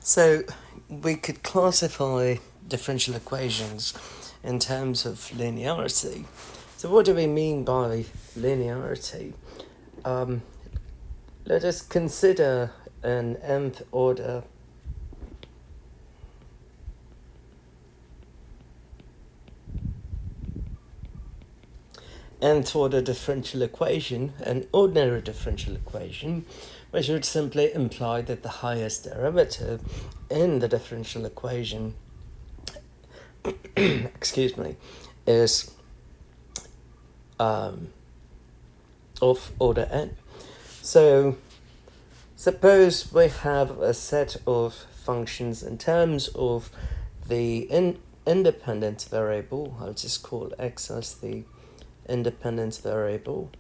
So we could classify differential equations in terms of linearity. So what do we mean by linearity? Let us consider an nth order differential equation, an ordinary differential equation, which would simply imply that the highest derivative in the differential equation excuse me, is of order n. So suppose we have a set of functions in terms of the independent variable. I'll just call x as the independent variable,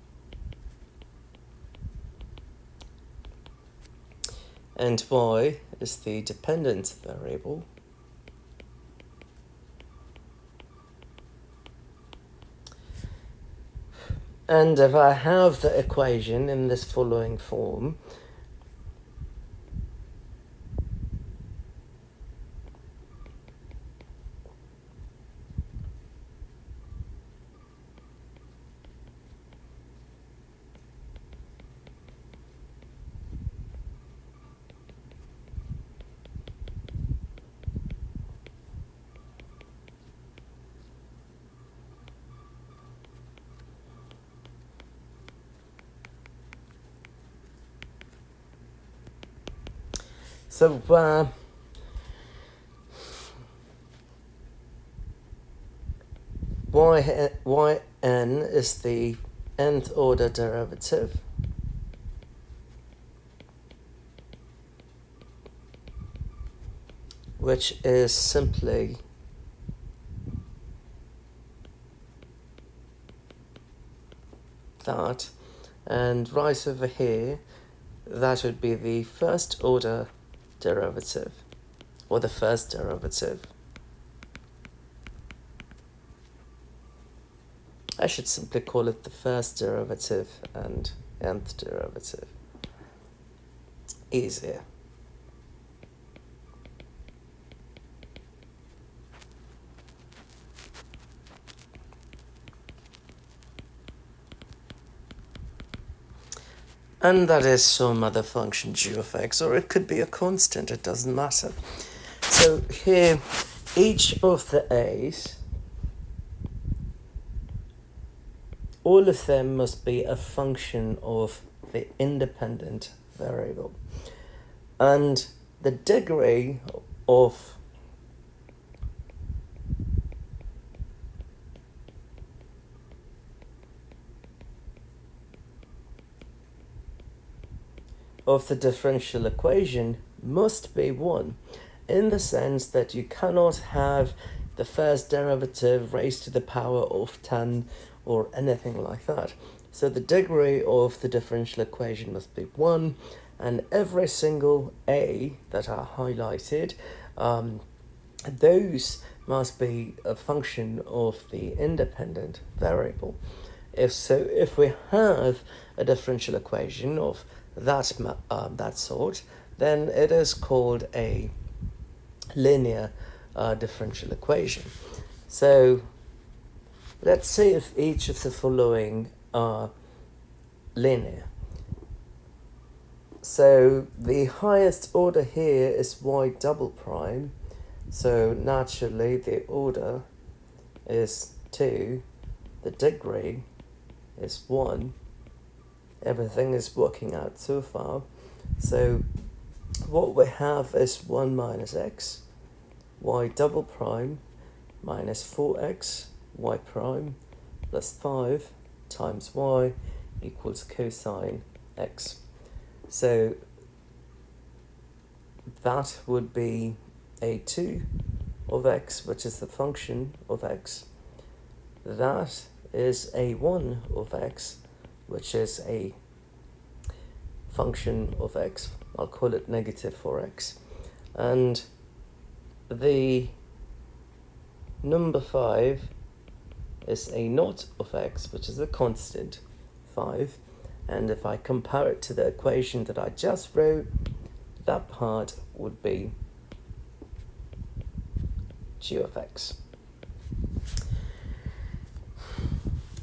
and y is the dependent variable. And if I have the equation in this following form, so yn is the nth order derivative, which is simply that, and right over here, that would be the first order derivative, or the first derivative. I should simply call it the first derivative and nth derivative. Easier. And that is some other function g of x, or it could be a constant, it doesn't matter. So here, each of the a's, all of them must be a function of the independent variable. And the degree of the differential equation must be 1, in the sense that you cannot have the first derivative raised to the power of 10 or anything like that. So the degree of the differential equation must be 1, and every single a that are highlighted, those must be a function of the independent variable. If we have a differential equation of that sort, then it is called a linear differential equation. So let's see if each of the following are linear. So the highest order here is y double prime, so naturally the order is 2, the degree is 1. Everything is working out so far. So what we have is 1 minus x, y double prime, minus 4x, y prime, plus 5 times y equals cosine x. So that would be a2 of x, which is the function of x. That is a1 of x, which is a function of x. I'll call it negative 4x. And the number 5 is a naught of x, which is a constant 5. And if I compare it to the equation that I just wrote, that part would be g of x.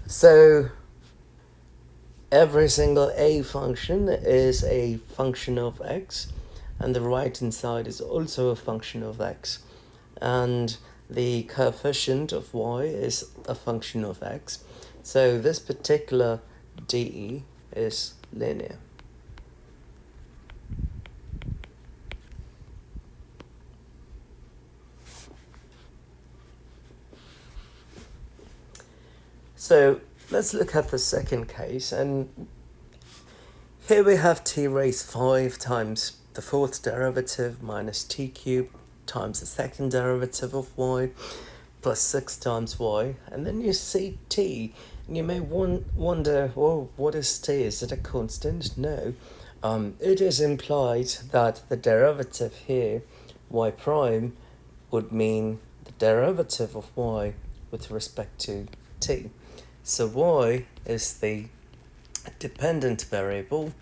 So every single a function is a function of x, and the right-hand side is also a function of x, and the coefficient of y is a function of x. So this particular dE is linear. So let's look at the second case, and here we have t raised 5 times the fourth derivative minus t cubed times the second derivative of y plus 6 times y, and then you see t, and you may wonder, well, what is t? Is it a constant? No. It is implied that the derivative here, y prime, would mean the derivative of y with respect to t. So y is the dependent variable,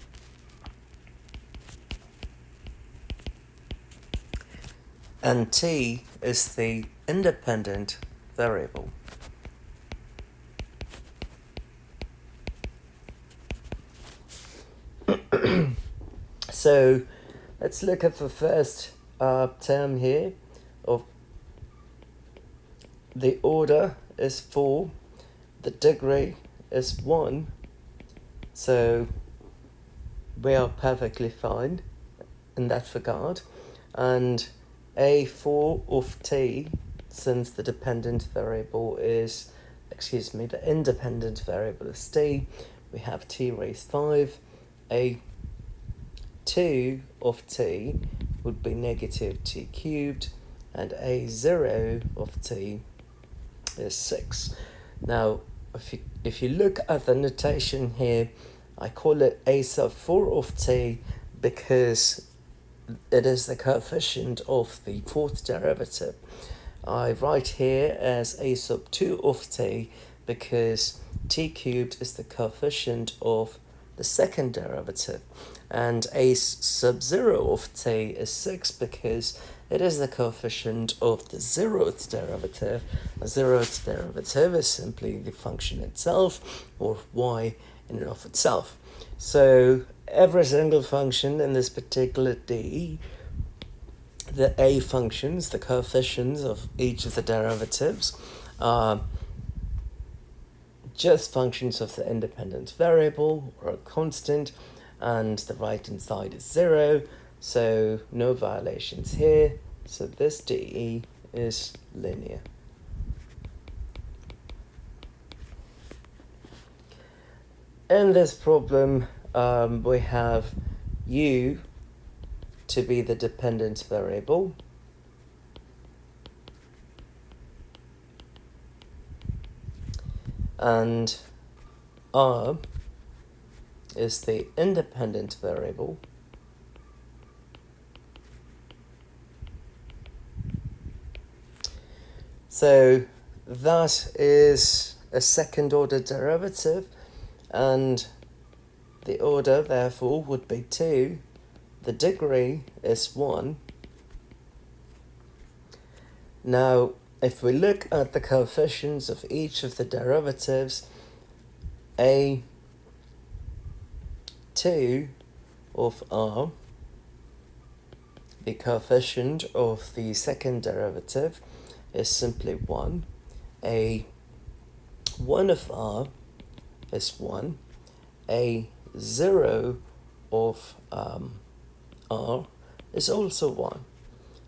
and t is the independent variable. So let's look at the first term here. Of the order is 4, the degree is 1, so we are perfectly fine in that regard. And a4 of t, since the dependent variable is, the independent variable is t, we have t raised 5. A2 of t would be negative t cubed, and a0 of t is 6. Now, if you look at the notation here, I call it a sub 4 of t because it is the coefficient of the fourth derivative. I write here as a sub 2 of t because t cubed is the coefficient of the second derivative, and a sub 0 of t is 6 because it is the coefficient of the zeroth derivative. A zeroth derivative is simply the function itself, or y in and of itself. So every single function in this particular d, the a functions, the coefficients of each of the derivatives, are just functions of the independent variable or a constant, and the right-hand side is 0, so no violations here. So this dE is linear. In this problem, we have u to be the dependent variable, and r is the independent variable, so that is a second order derivative, and the order therefore would be 2, the degree is 1. Now if we look at the coefficients of each of the derivatives, a2 of r, the coefficient of the second derivative, is simply 1. A1 of r is 1. A0 of r is also 1.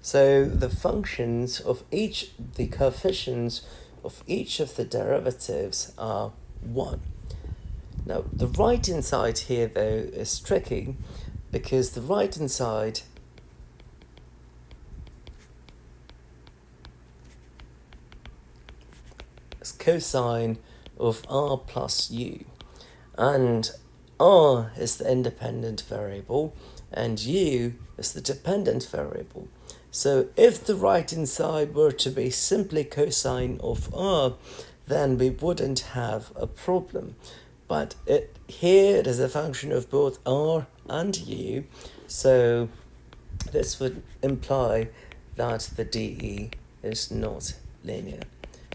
So the functions of each, the coefficients of each of the derivatives are 1. Now the right-hand side here though is tricky, because the right-hand side is cosine of r plus u, and r is the independent variable and u is the dependent variable. So if the right-hand side were to be simply cosine of r, then we wouldn't have a problem. But here it is a function of both r and u, so this would imply that the dE is not linear.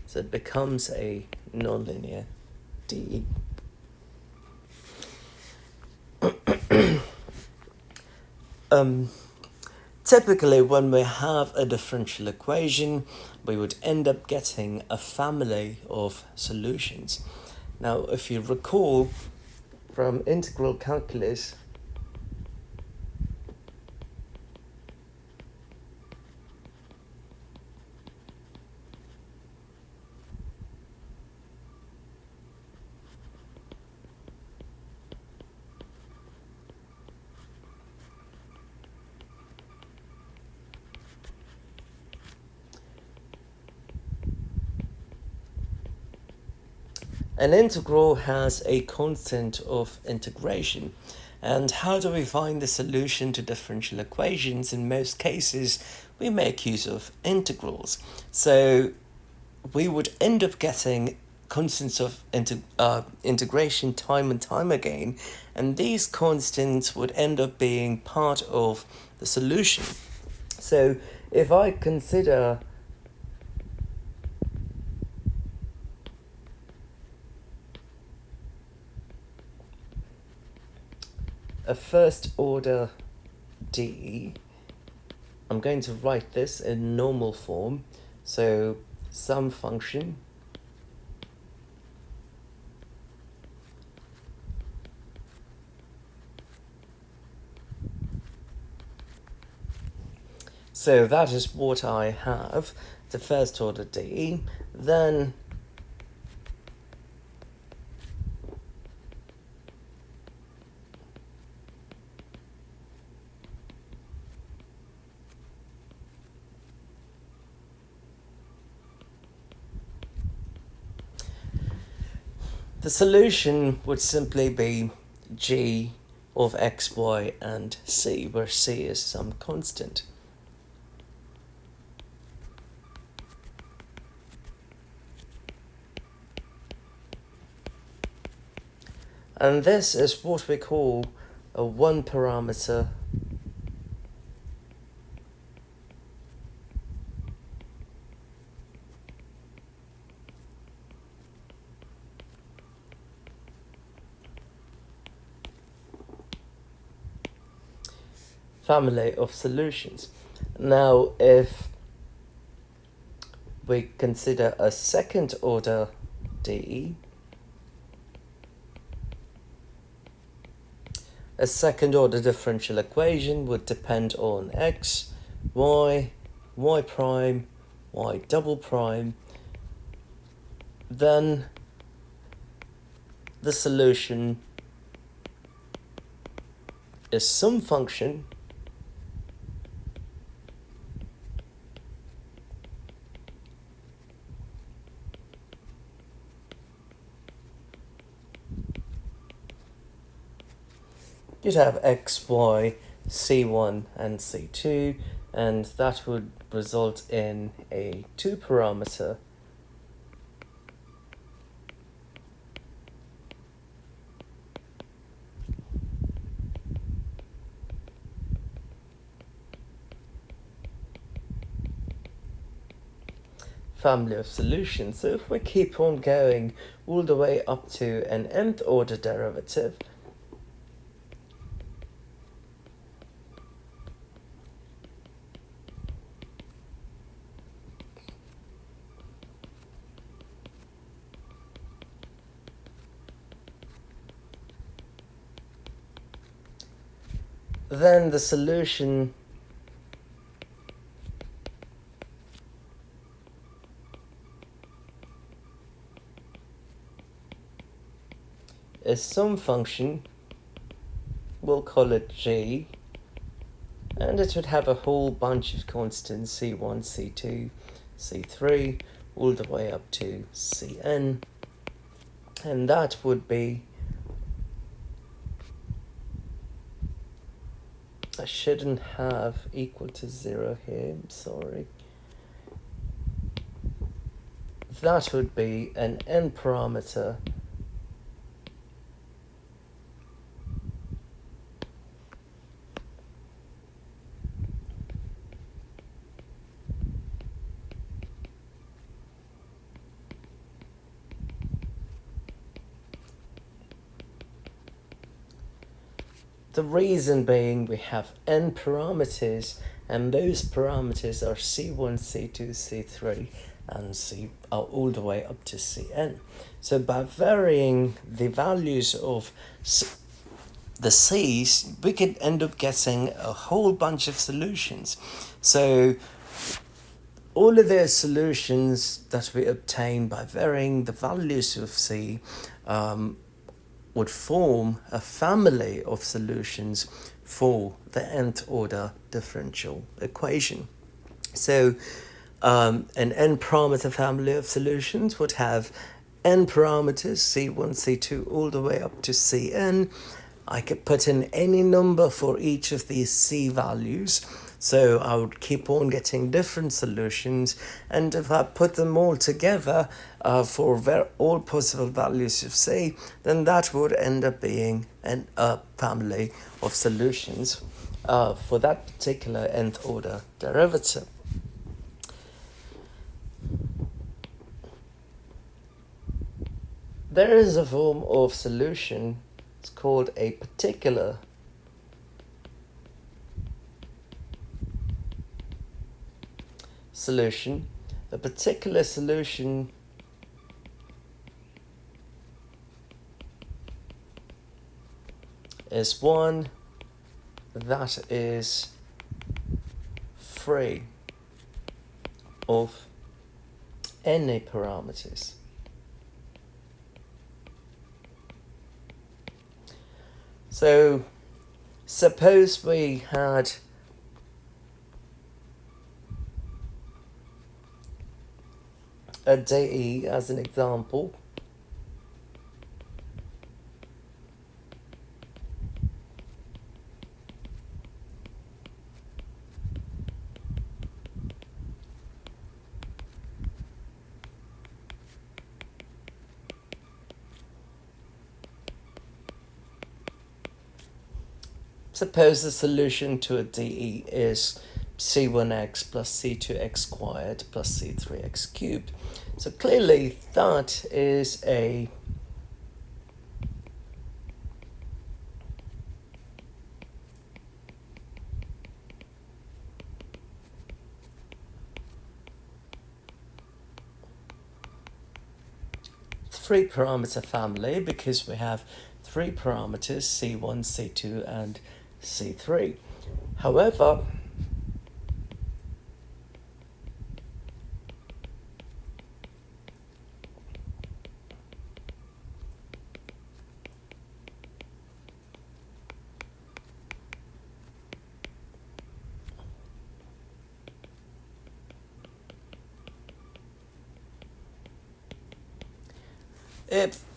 So it becomes a nonlinear DE. Typically, when we have a differential equation, we would end up getting a family of solutions. Now, if you recall from integral calculus, an integral has a constant of integration. And how do we find the solution to differential equations? In most cases, we make use of integrals. So we would end up getting constants of integration time and time again, and these constants would end up being part of the solution. So if I consider a first order DE, I'm going to write this in normal form. So some function so that is what I have, the first order DE. Then the solution would simply be g of x, y, and c, where c is some constant. And this is what we call a one-parameter family of solutions. Now, if we consider a second order DE, a second order differential equation would depend on x, y, y prime, y double prime. Then the solution is some function you'd have x, y, c1 and c2, and that would result in a two-parameter family of solutions. So if we keep on going all the way up to an nth order derivative, then the solution is some function, we'll call it g, and it would have a whole bunch of constants, c1, c2, c3, all the way up to cn, and that would be, I shouldn't have equal to 0 here, I'm sorry. That would be an n parameter The reason being we have n parameters, and those parameters are C1, C2, C3, and C all the way up to Cn. So by varying the values of the C's, we could end up getting a whole bunch of solutions. So all of those solutions that we obtain by varying the values of C would form a family of solutions for the nth order differential equation. So an n parameter family of solutions would have n parameters, C1, C2, all the way up to Cn. I could put in any number for each of these C values. So I would keep on getting different solutions, and if I put them all together for all possible values of C, then that would end up being a family of solutions for that particular nth order derivative. There is a form of solution, it's called a particular solution. A particular solution is one that is free of any parameters. So suppose we had a DE as an example. Suppose the solution to a DE is C1x plus C2x squared plus C3x cubed. So clearly that is a three parameter family because we have three parameters, C1, C2 and C3. However,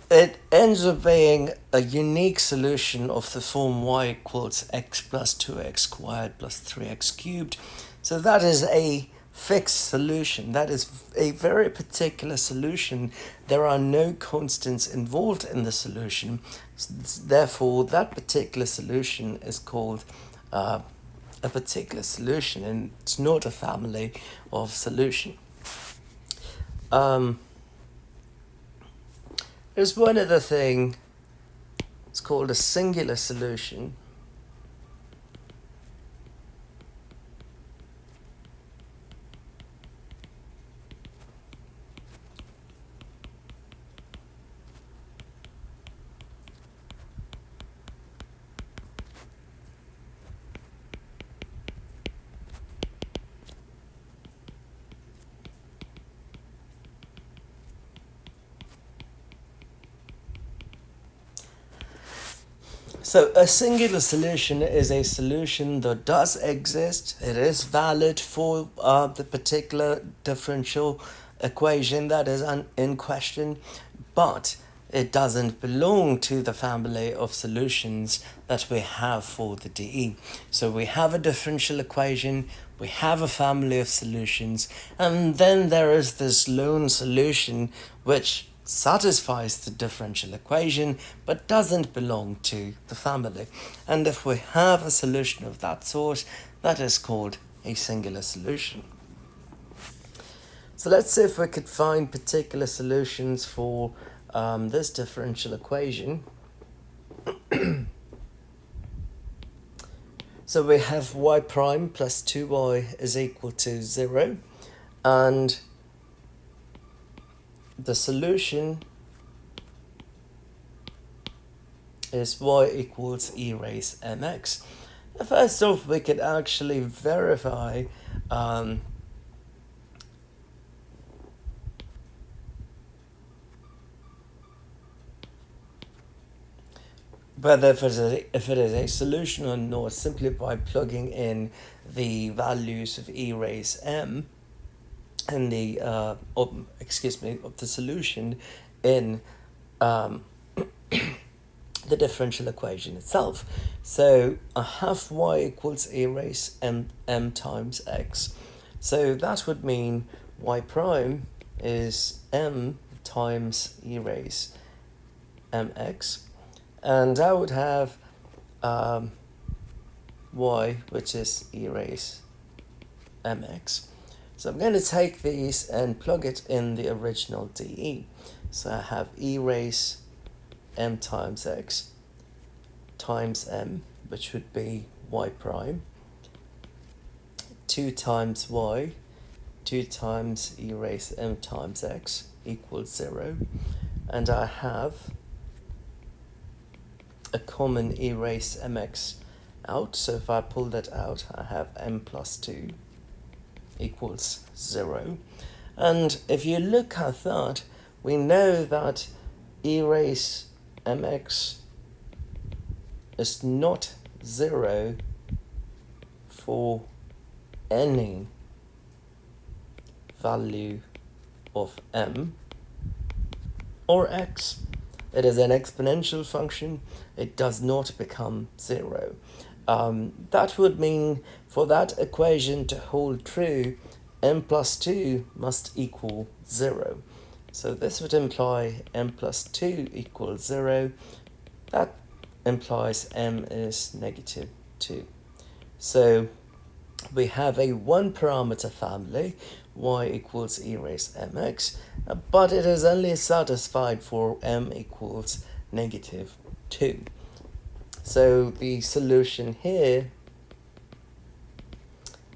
it ends up being a unique solution of the form y equals x plus 2x squared plus 3x cubed. So that is a fixed solution. That is a very particular solution. There are no constants involved in the solution. Therefore, that particular solution is called a particular solution, and it's not a family of solution. There's one other thing, it's called a singular solution. So a singular solution is a solution that does exist. It is valid for the particular differential equation that is in question, but it doesn't belong to the family of solutions that we have for the DE. So we have a differential equation, we have a family of solutions, and then there is this lone solution which satisfies the differential equation but doesn't belong to the family. And if we have a solution of that sort, that is called a singular solution. So let's see if we could find particular solutions for this differential equation. So we have y prime plus 2y is equal to 0, and the solution is y equals e raised mx. First off, we could actually verify whether if it is a solution or not simply by plugging in the values of e raised m and the of the solution in the differential equation itself. So I have y equals e raised m times x. So that would mean y prime is m times e raised mx. And I would have y, which is e raised mx. So I'm going to take these and plug it in the original dE. So I have e raised m times x times m, which would be y prime, 2 times y, 2 times e raised m times x equals 0. And I have a common e raised mx out. So if I pull that out, I have m plus 2 equals 0. And if you look at that, we know that e raised mx is not 0 for any value of m or x. It is an exponential function. It does not become 0. That would mean for that equation to hold true, m plus 2 must equal 0. So this would imply m plus 2 equals 0. That implies m is negative 2. So we have a one parameter family, y equals e raised mx, but it is only satisfied for m equals negative 2. So the solution here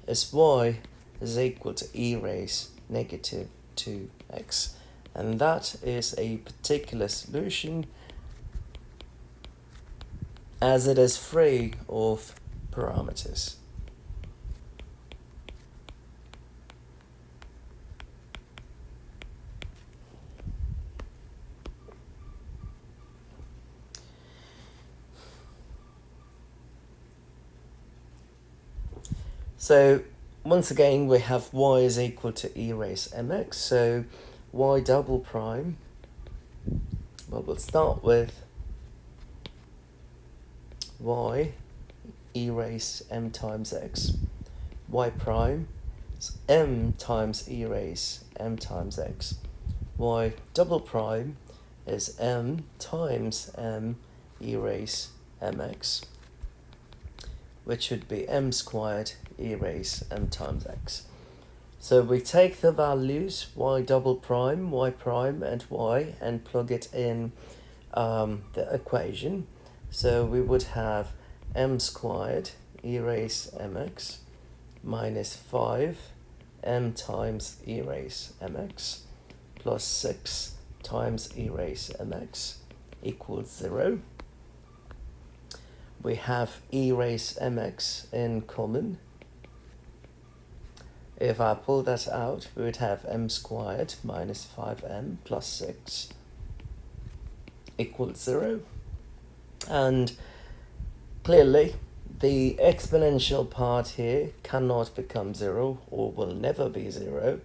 is y is equal to e raised negative 2x. And that is a particular solution as it is free of parameters. So once again, we have y is equal to e raised mx. So y double prime, well, we'll start with y e raised m times x. Y prime is m times e raised m times x. Y double prime is m times m e raised mx, which would be m squared e raised m times x. So we take the values y double prime, y prime, and y and plug it in the equation. So we would have m squared e raised mx minus 5 m times e raised mx plus 6 times e raised mx equals 0. We have e raised mx in common. If I pull that out, we would have m squared minus 5m plus 6 equals 0. And clearly, the exponential part here cannot become 0 or will never be 0.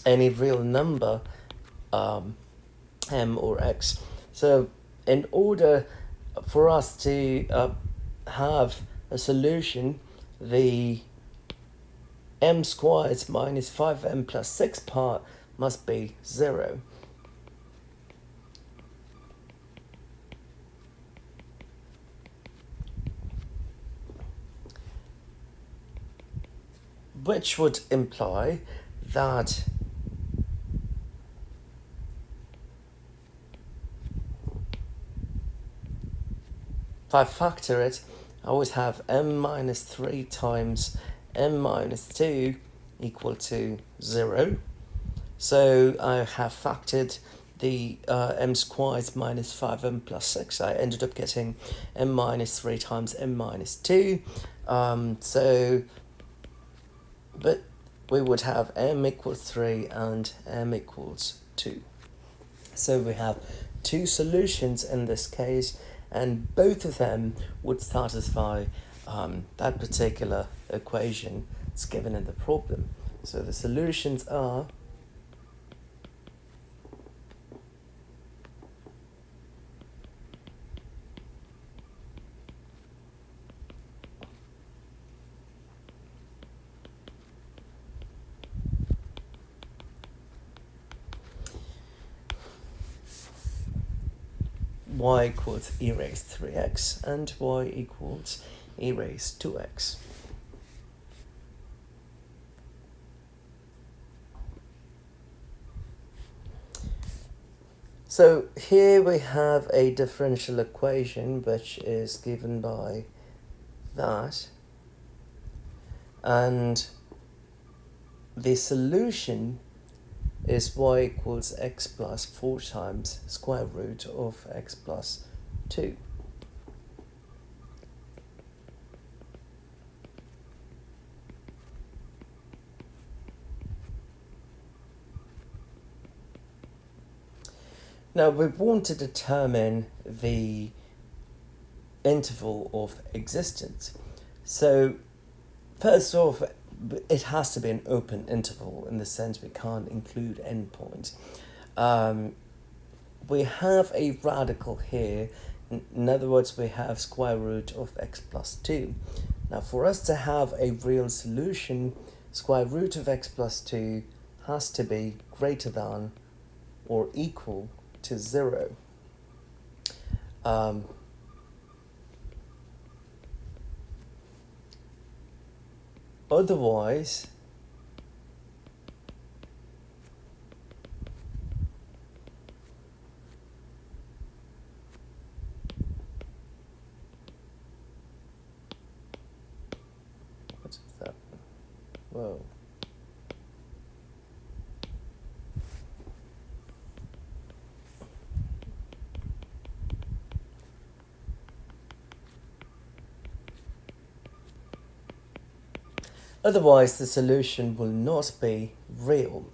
Any real number, m or x. So in order for us to have a solution, the m squared minus 5m plus 6 part must be 0. which would imply that if I factor it, I always have m minus 3 times m minus 2 equal to 0. So I have factored the m squared minus 5m plus 6. I ended up getting m minus 3 times m minus 2. But we would have m equals 3 and m equals 2. So we have two solutions in this case, and both of them would satisfy that particular equation that's given in the problem. So the solutions are y equals e raised 3x and y equals e raised 2x. So here we have a differential equation which is given by that, and the solution is y equals x plus 4 times square root of x plus 2. Now we want to determine the interval of existence. So first off, it has to be an open interval in the sense we can't include endpoints. We have a radical here. In other words, we have square root of x plus 2. Now for us to have a real solution, square root of x plus 2 has to be greater than or equal to 0. Otherwise, what is that? Whoa. Otherwise, the solution will not be real.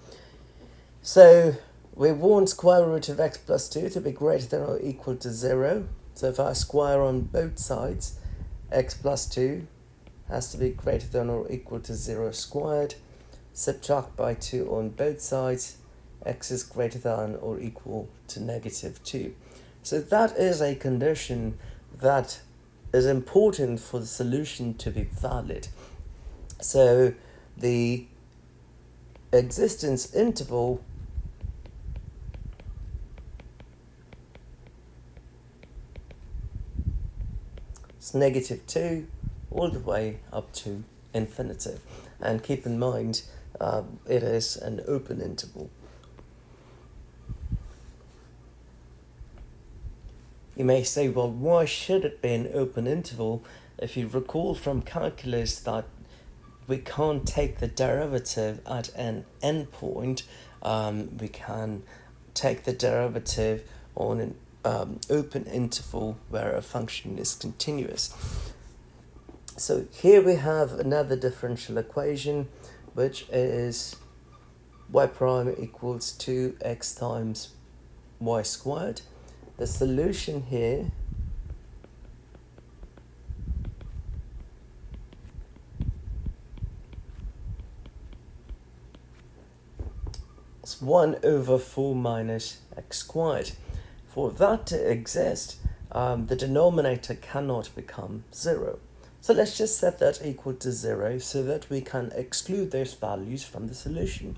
So we want square root of x plus 2 to be greater than or equal to 0. So if I square on both sides, x plus 2 has to be greater than or equal to 0 squared. Subtract by 2 on both sides, x is greater than or equal to negative 2. So that is a condition that is important for the solution to be valid. So the existence interval is negative 2 all the way up to infinity. And keep in mind, it is an open interval. You may say, well, why should it be an open interval? If you recall from calculus that we can't take the derivative at an endpoint, we can take the derivative on an open interval where a function is continuous. So here we have another differential equation, which is y prime equals 2x times y squared. The solution here is 1 over 4 minus x squared. For that to exist, the denominator cannot become 0. So let's just set that equal to 0 so that we can exclude those values from the solution.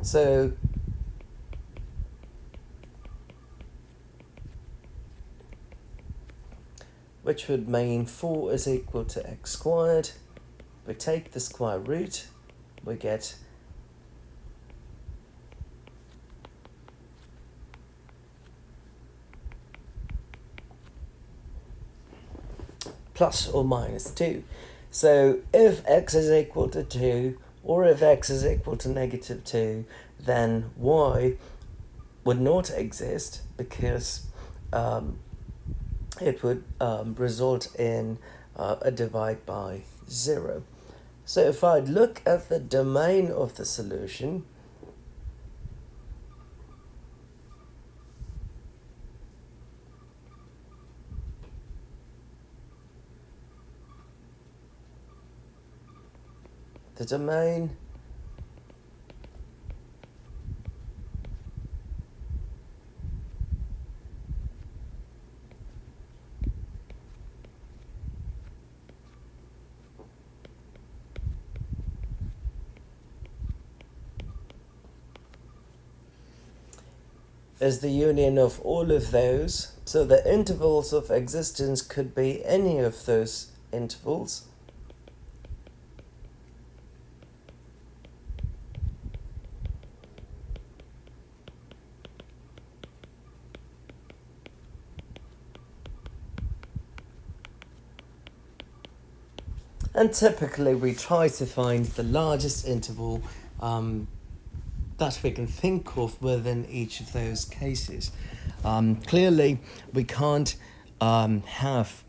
So which would mean 4 is equal to x squared. We take the square root, we get plus or minus 2. So if x is equal to 2, or if x is equal to negative 2, then y would not exist, because it would result in a divide by 0. So if I look at the domain of the solution, the domain is the union of all of those. So the intervals of existence could be any of those intervals. And typically we try to find the largest interval that we can think of within each of those cases. Clearly, we can't have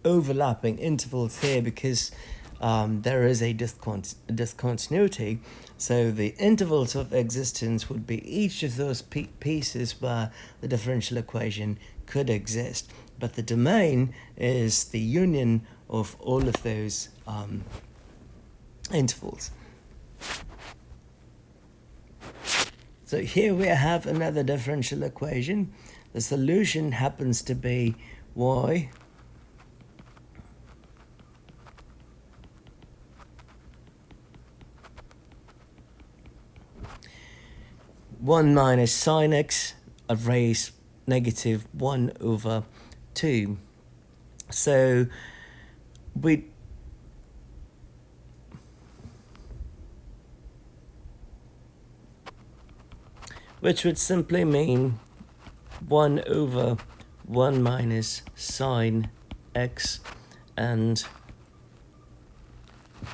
overlapping intervals here, because there is a discontinuity. So the intervals of existence would be each of those pieces where the differential equation could exist. But the domain is the union of all of those intervals. So here we have another differential equation. The solution happens to be y (1 minus sine x raised negative 1 over 2). So which would simply mean 1 over 1 minus sine x and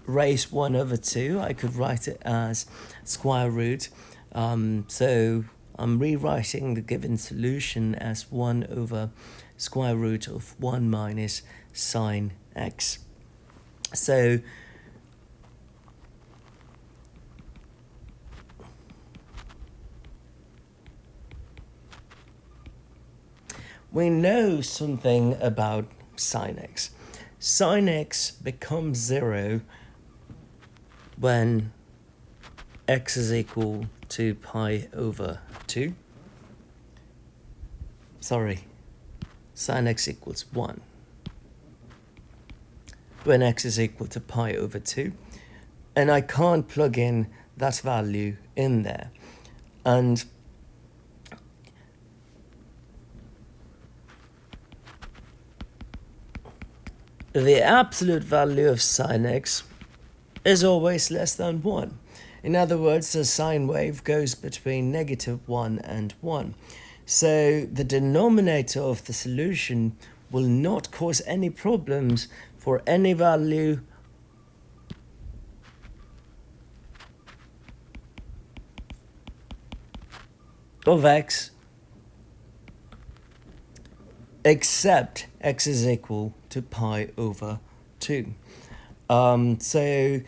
raised 1 over 2. I could write it as square root. So I'm rewriting the given solution as 1 over square root of 1 minus sine x. So we know something about sine x. Sine x becomes 0 when x is equal to pi over 2. Sorry, sine x equals 1 when x is equal to pi over 2. And I can't plug in that value in there. And the absolute value of sine x is always less than 1. In other words, the sine wave goes between negative 1 and 1. So the denominator of the solution will not cause any problems for any value of x except x is equal to pi over 2. So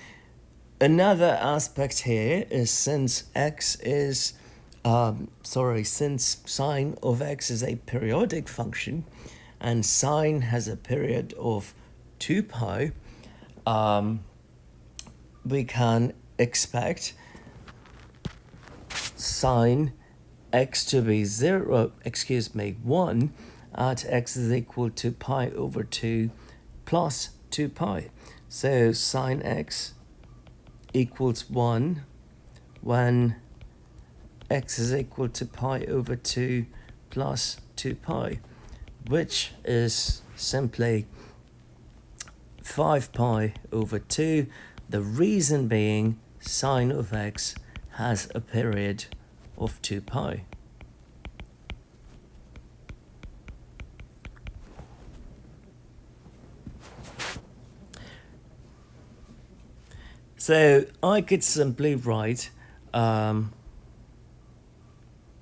another aspect here is, since since sine of x is a periodic function and sine has a period of 2 pi, we can expect sine x to be 1 at x is equal to pi over 2 plus 2 pi. So sine x equals 1 when x is equal to pi over 2 plus 2 pi, which is simply 5 pi over 2. The reason being sine of x has a period of 2 pi. So I could simply write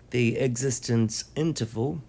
the existence interval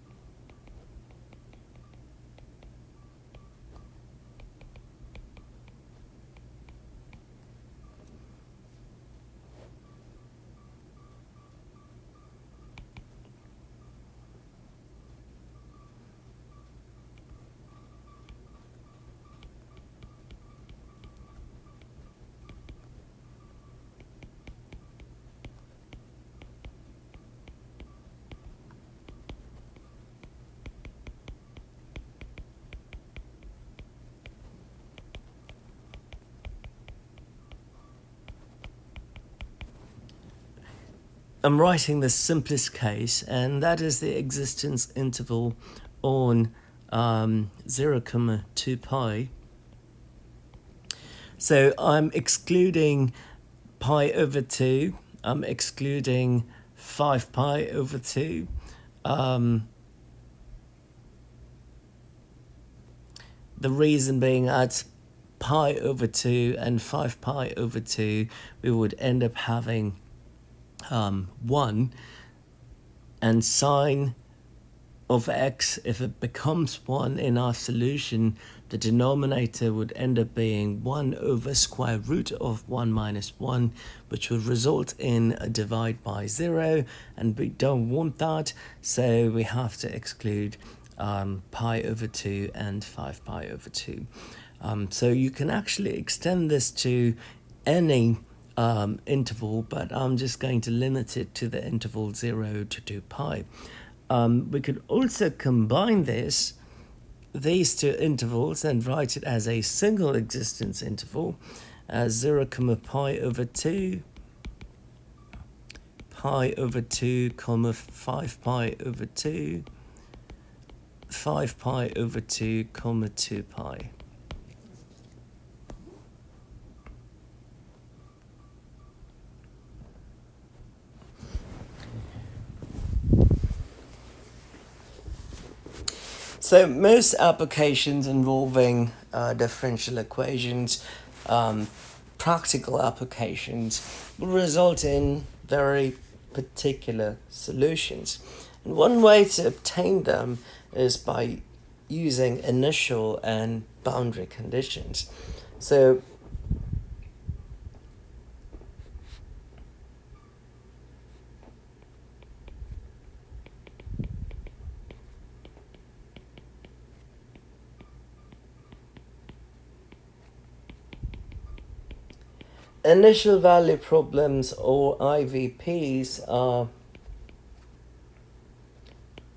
I'm writing the simplest case, and that is the existence interval on 0, 2 pi. So I'm excluding pi over 2. I'm excluding 5 pi over 2. The reason being at pi over 2 and 5 pi over 2, we would end up having 1, and sine of x, if it becomes 1 in our solution, the denominator would end up being 1 over square root of 1 minus 1, which would result in a divide by 0, and we don't want that, so we have to exclude pi over 2 and 5 pi over 2. So you can actually extend this to any interval, but I'm just going to limit it to the interval 0 to 2 pi. We could also combine these two intervals, and write it as a single existence interval as 0, pi over 2, pi over 2, 5 pi over 2, 5 pi over 2, 2 pi. So most applications involving differential equations, practical applications, will result in very particular solutions. And one way to obtain them is by using initial and boundary conditions. So initial value problems, or IVPs, are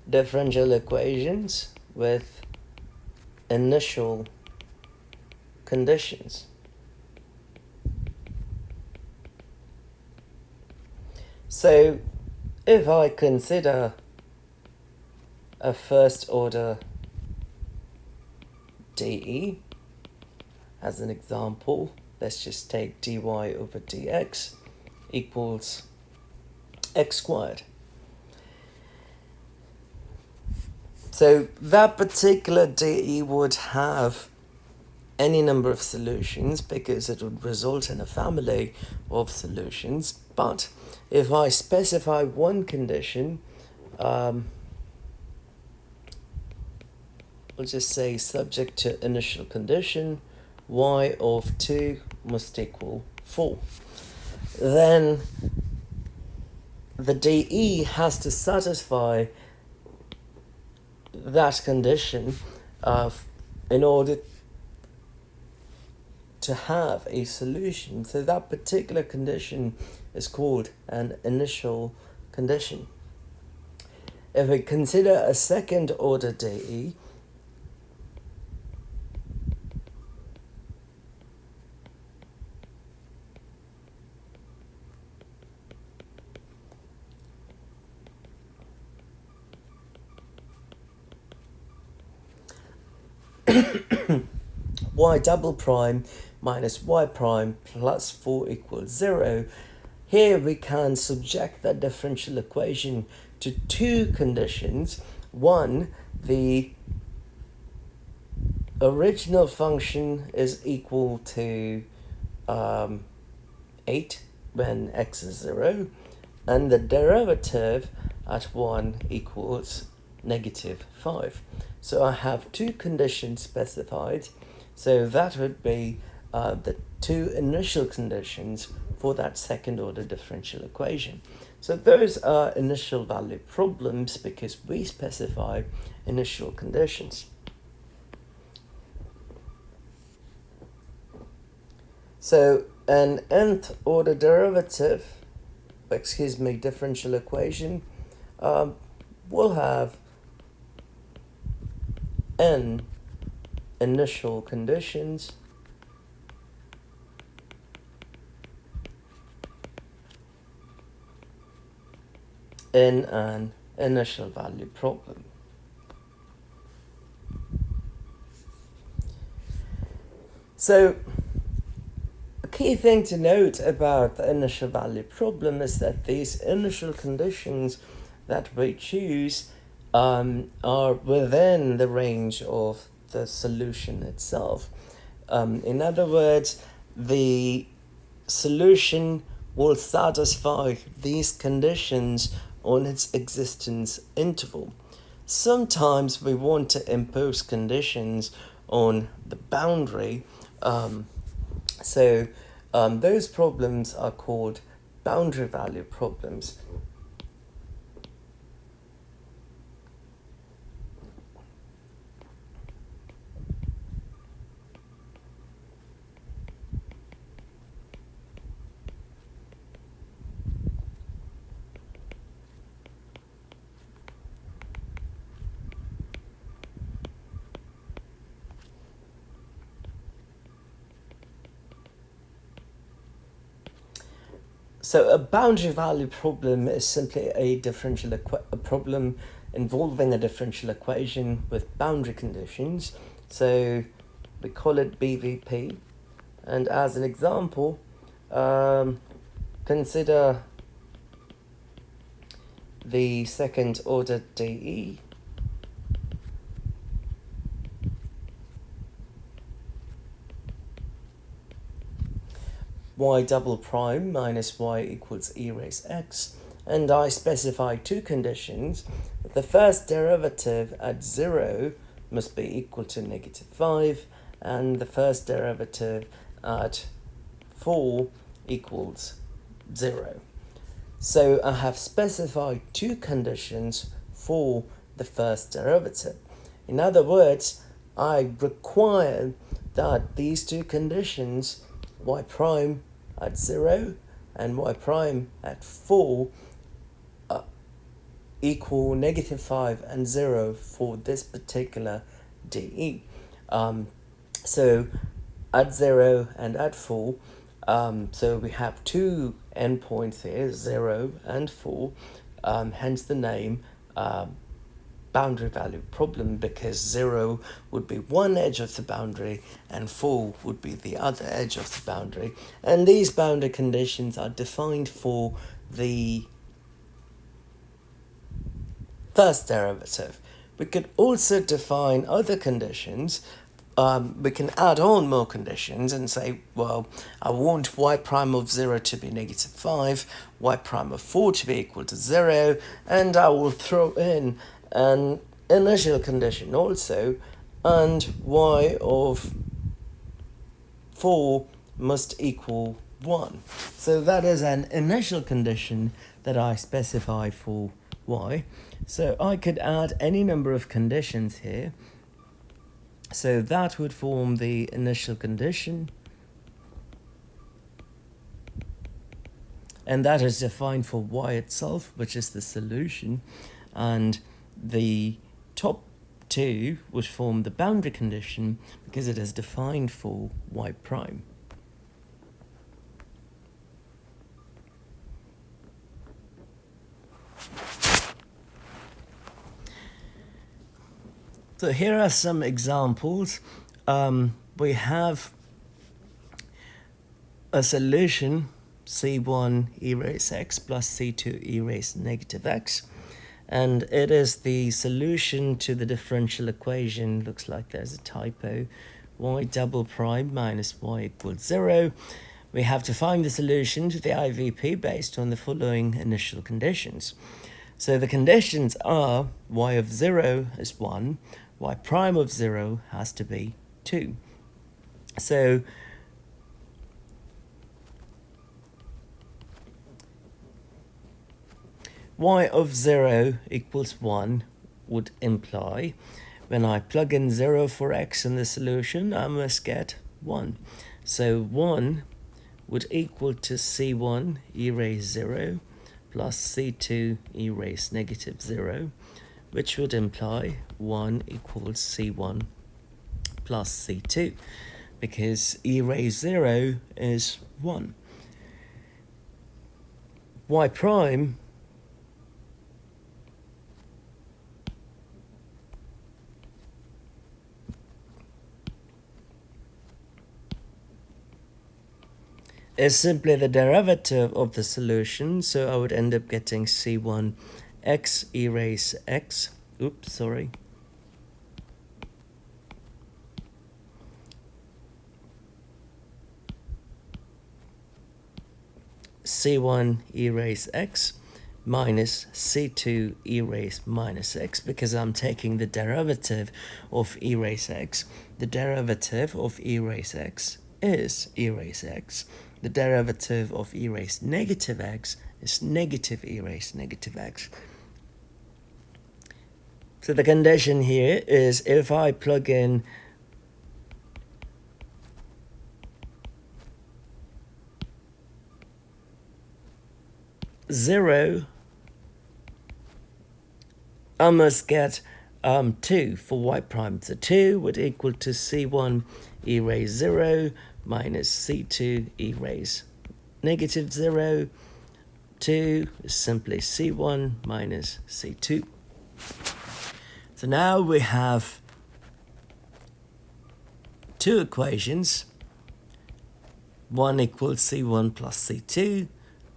differential equations with initial conditions. So if I consider a first order dE as an example, let's just take dy over dx equals x squared. So that particular dE would have any number of solutions because it would result in a family of solutions. But if I specify one condition, we'll just say subject to initial condition, y of 2 must equal 4. Then the dE has to satisfy that condition in order to have a solution. So that particular condition is called an initial condition. If we consider a second order dE, y double prime minus y prime plus 4 equals 0. Here we can subject that differential equation to two conditions. One, the original function is equal to 8 when x is 0, and the derivative at 1 equals negative 5. So I have two conditions specified. So that would be the two initial conditions for that second order differential equation. So those are initial value problems because we specify initial conditions. So an nth order differential equation will have n initial conditions in an initial value problem. So a key thing to note about the initial value problem is that these initial conditions that we choose are within the range of the solution itself. In other words, the solution will satisfy these conditions on its existence interval. Sometimes we want to impose conditions on the boundary, so those problems are called boundary value problems. So a boundary value problem is simply a problem involving a differential equation with boundary conditions. So we call it BVP. And as an example, consider the second order DE. Y double prime minus y equals e raised x, and I specify two conditions. The first derivative at 0 must be equal to negative 5, and the first derivative at 4 equals 0. So I have specified two conditions for the first derivative. In other words, I require that these two conditions, y prime at 0 and y prime at 4, equal negative 5 and 0 for this particular DE. So at 0 and at 4, so we have two endpoints here, 0 and 4, hence the name boundary value problem, because 0 would be one edge of the boundary and 4 would be the other edge of the boundary. And these boundary conditions are defined for the first derivative. We could also define other conditions. We can add on more conditions and say, well, I want y prime of 0 to be negative 5, y prime of 4 to be equal to 0, and I will throw in an initial condition also, and y of 4 must equal 1. So that is an initial condition that I specify for y. So I could add any number of conditions here. So that would form the initial condition, and that is defined for y itself, which is the solution, and the top two would form the boundary condition because it is defined for y prime. So here are some examples. We have a solution c1 e raised x plus c2 e raised negative x, and it is the solution to the differential equation. Looks like there's a typo. Y double prime minus y equals 0. We have to find the solution to the IVP based on the following initial conditions. So the conditions are y of 0 is 1, y prime of 0 has to be 2. So y of 0 equals 1 would imply when I plug in 0 for x in the solution, I must get 1. So 1 would equal to c1 e raised 0 plus c2 e raised negative 0, which would imply 1 equals c1 plus c2, because e raised 0 is 1. Y prime is simply the derivative of the solution, so I would end up getting c1 x e raised x. Oops, sorry. c1 e raised x minus c2 e raised minus x, because I'm taking the derivative of e raised x. The derivative of e raised x is e raised x. The derivative of e raised negative x is negative e raised negative x. So the condition here is if I plug in zero, I must get 2 for y prime. So 2 would equal to c1 e raised 0 minus c2 e raised negative 0. 2 is simply c1 minus c2. So now we have two equations. 1 equals c1 plus c2.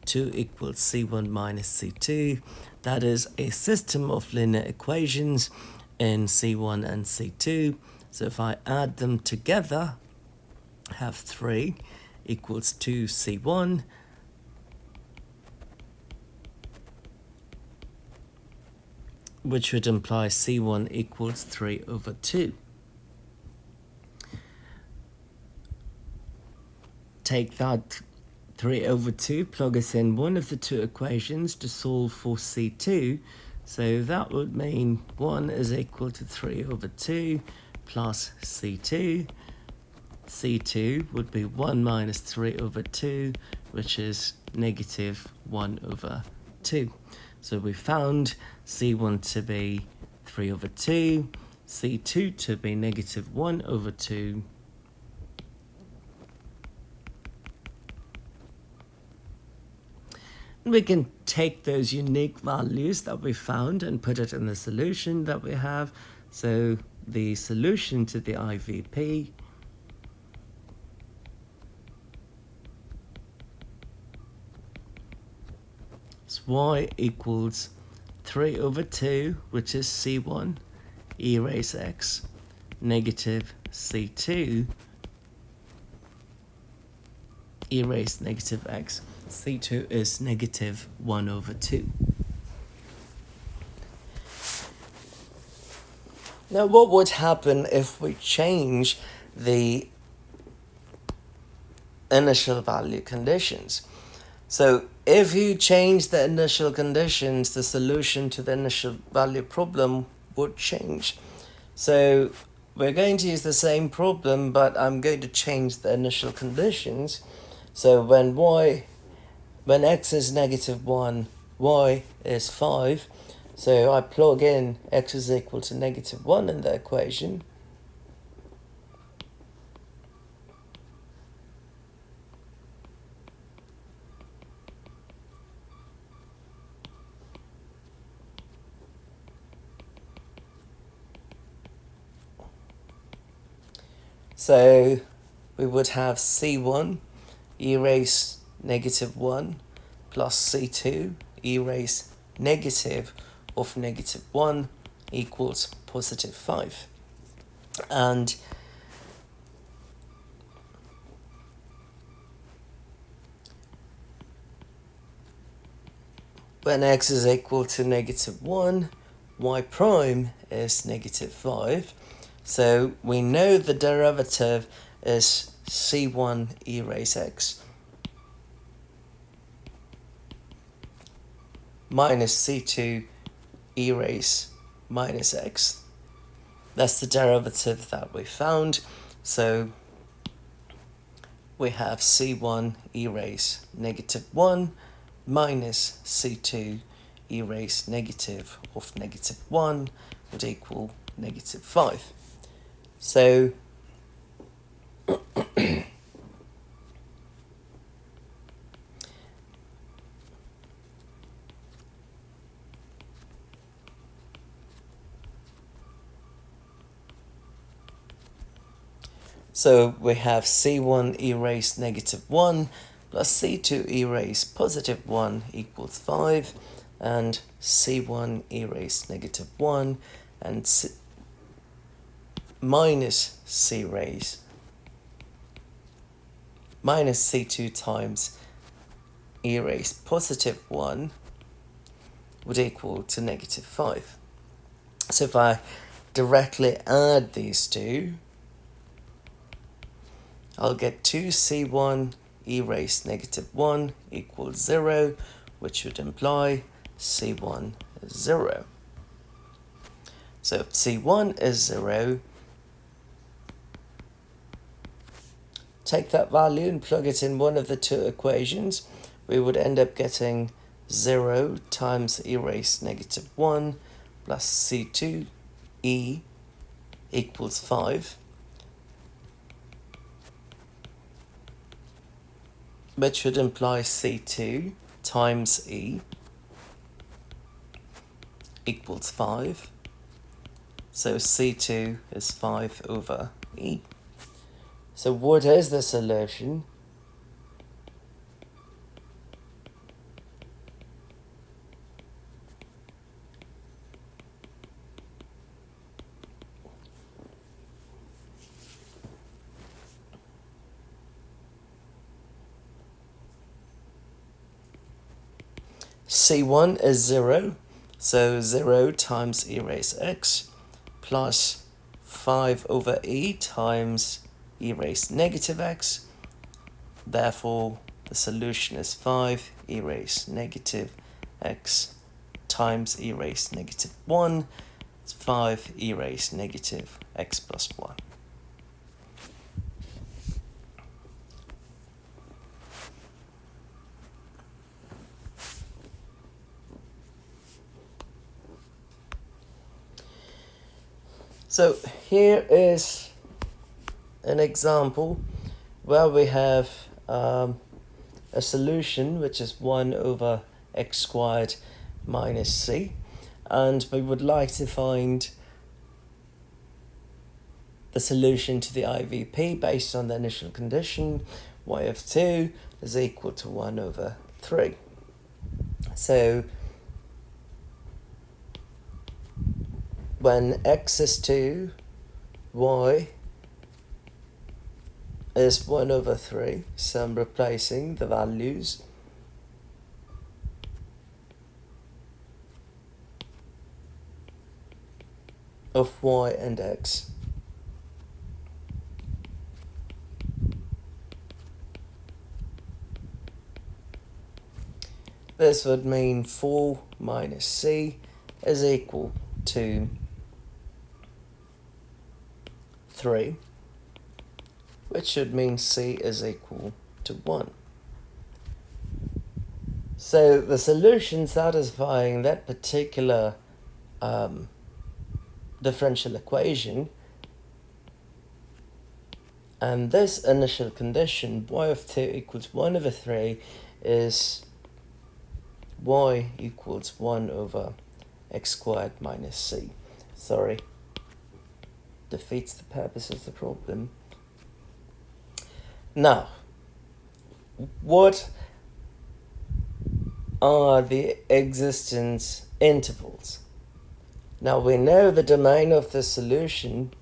2 equals c1 minus c2. That is a system of linear equations in c1 and c2. So if I add them together, have 3 equals 2c1 which would imply c1 equals 3 over 2. Take that 3 over 2, plug us in one of the two equations to solve for c2. So that would mean 1 is equal to 3 over 2 plus c2. c2 would be 1 minus 3 over 2, which is negative 1 over 2. So we found c1 to be 3 over 2, c2 to be negative 1 over 2, we can take those unique values that we found and put it in the solution that we have. So the solution to the IVP is y equals 3 over 2, which is c1 e raised x, negative c2 e raised negative x. c2 is negative 1 over 2. Now, what would happen if we change the initial value conditions? So if you change the initial conditions, the solution to the initial value problem would change. So we're going to use the same problem, but I'm going to change the initial conditions. So when x is negative 1, y is 5. So I plug in x is equal to negative 1 in the equation. So we would have c1 e raised negative 1 plus c2 e raised negative of negative 1 equals positive 5. And when x is equal to negative 1, y prime is negative 5. So we know the derivative is c1 e raised x minus c2 e raised minus x. That's the derivative that we found. So we have c1 e raised negative 1 minus c2 e raised negative of negative 1 would equal negative 5. So we have c1 e raised negative 1 plus c2 e raised positive 1 equals 5, and c1 e raised negative 1 and minus c raised minus c2 times e raised positive 1 would equal to negative 5. So if I directly add these two, I'll get 2c1 e raised negative 1 equals 0, which would imply c1 is 0. So if c1 is 0, take that value and plug it in one of the two equations, we would end up getting 0 times e raised negative 1 plus c2 e equals 5. Which would imply c2 times e equals 5. So c2 is 5 over e. So what is the solution? c1 is 0, so 0 times e raised x plus 5 over e times e raised negative x. Therefore, the solution is 5 e raised negative x times e raised negative 1. It's 5 e raised negative x plus 1. So here is an example where we have a solution which is 1 over x squared minus c, and we would like to find the solution to the IVP based on the initial condition y of 2 is equal to 1 over 3. So when x is 2, y is 1 over 3, so I'm replacing the values. Of y and x. This would mean 4 minus c is equal to 3, which should mean c is equal to 1. So the solution satisfying that particular differential equation and this initial condition y of 2 equals 1 over 3 is y equals 1 over x squared minus c. Sorry, defeats the purpose of the problem. Now, what are the existence intervals? Now we know the domain of the solution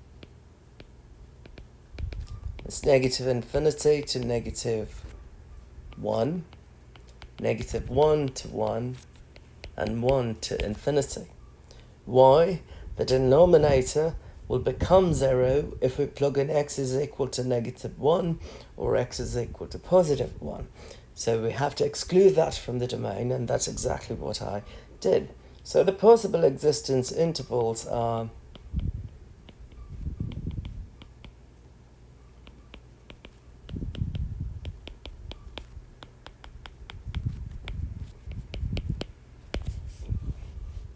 is negative infinity to negative 1, negative 1 to 1, and 1 to infinity. Why? The denominator will become 0 if we plug in x is equal to negative 1 or x is equal to positive 1. So we have to exclude that from the domain, and that's exactly what I did. So the possible existence intervals are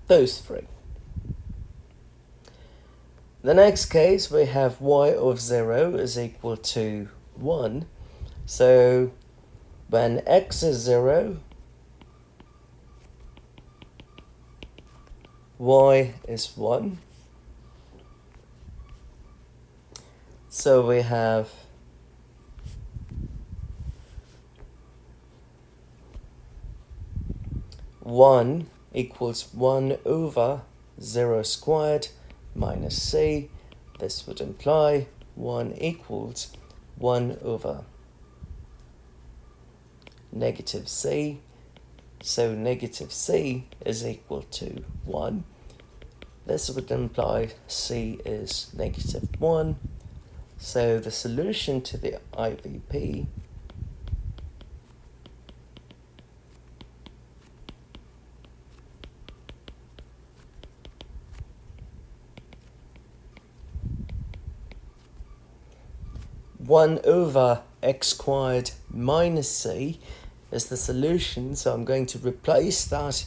those three. The next case, we have y of 0 is equal to 1. So when x is 0, y is 1. So we have one equals 1 over 0 squared minus c. This would imply 1 equals 1 over negative c. So negative c is equal to 1. This would imply c is negative 1. So the solution to the IVP (1 over x squared minus c) is the solution. So I'm going to replace that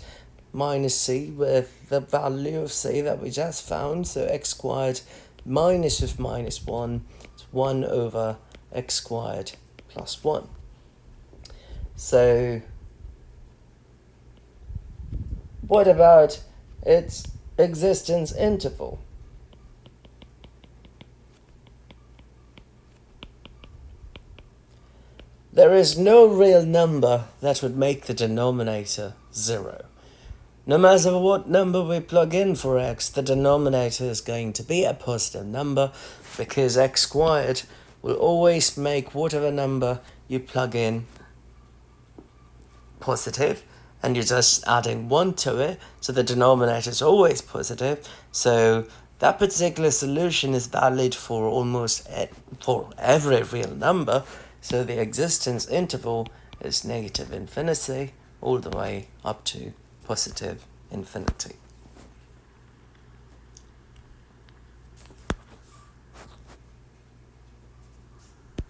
minus c with the value of c that we just found. So x squared minus with minus 1 is 1 over x squared plus 1. So what about its existence interval? There is no real number that would make the denominator 0. No matter what number we plug in for x, the denominator is going to be a positive number, because x squared will always make whatever number you plug in positive, and you're just adding 1 to it, so the denominator is always positive. So that particular solution is valid for for every real number. So the existence interval is negative infinity all the way up to positive infinity.